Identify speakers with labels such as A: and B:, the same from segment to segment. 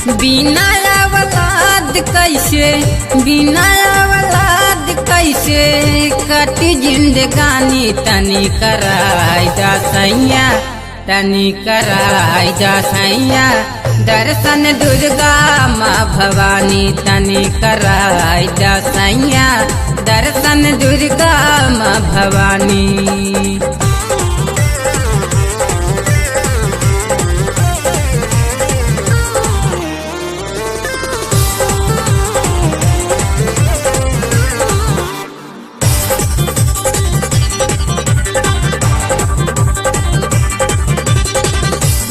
A: बिना औलाद कैसे बिना औलाद कैसे कटी जिंदगानी तनी कराई जा सैया तनी कराई जा सैया दर्शन दुर्गा माँ भवानी तनी कराई जा सैया दर्शन दुर्गा माँ भवानी।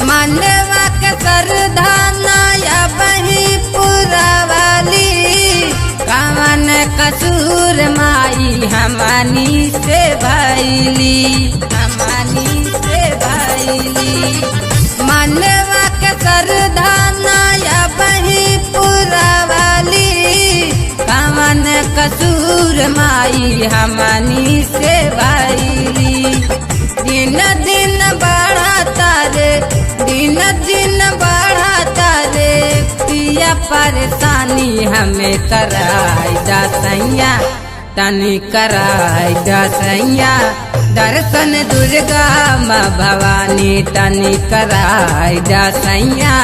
A: मनवा के सरधानाया बही पुरावाली कवन कसूर माई हमानी से भैली हमानी से भैली। मनवा के सरधानाया बही पुरावाली कवन कसूर माई हमानी से भैली। दिन दिन बढ़ाता रे दिन दिन बढ़ाता रे पिया परेशानी हमें कराई जा सैया तनी कराई जा सैया दर्शन दुर्गा माँ भवानी तनी कराई जा सैया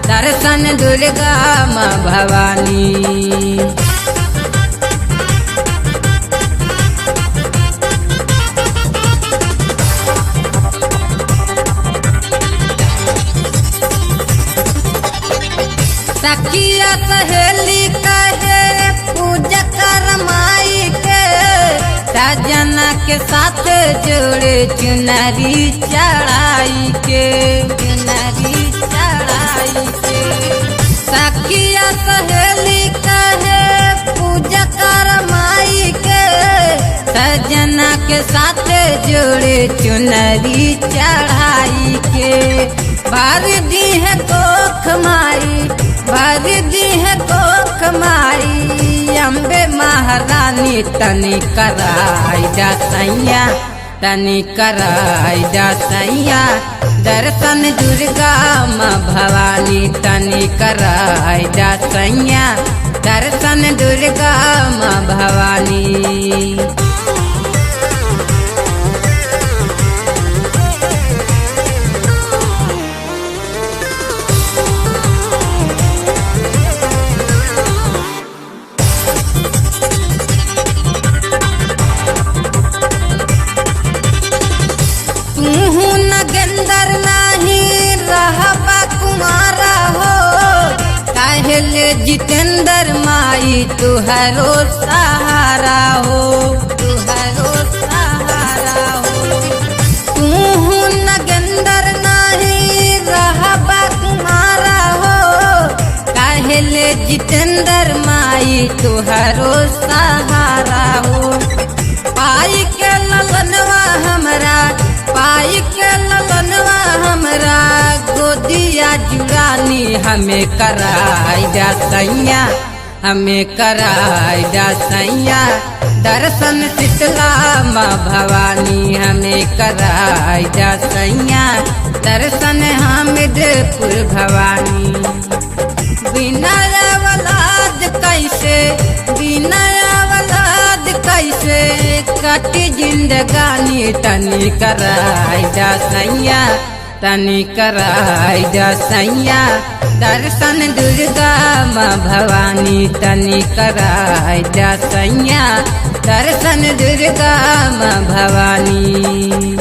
A: दर्शन दुर्गा माँ भवानी। सखिया सहेली कहे पूजा कर माई के सजना के साथ जोड़े चुनरी चढ़ाई के चुनरी चढ़ाई के। सखिया सहेली कहे पूजा कर माई के सजना के साथ जोड़े चुनरी चढ़ाई के। भर दी है कोख माई भर दी है कोख माई अम्बे महारानी तनी कराई जा सैया तनी कराई जा सैया दर्शन दुर्गा माँ भवानी तनी कराई जा सैया दर्शन दुर्गा माँ भवानी। नगेंदर नाही रहबा कुमारा हो काहेले जितेंद्र माई तुहरो सहारा हो तुहरो सहारा हो। तू नगेंदर नाही रहबा कुमारा हो काहेले जितेंद्र माई तुहरो सहारा हो। पाई के ललनवा हमरा पाई के ललनवा हमरा गोदिया जुड़ानी हमें कराई जा सैया हमें कराई जा सैया दर्शन शीतला माँ भवानी हमें कराई जा सैया दर्शन हामिदपुर भवानी। बिना औलाद कैसे बिना औलाद कैसे कटी जिंदगानी तनी कराई जा सैया तनी कराई जा सैया दर्शन दुर्गा माँ भवानी तनी कराई जा सैया दर्शन दुर्गा माँ भवानी।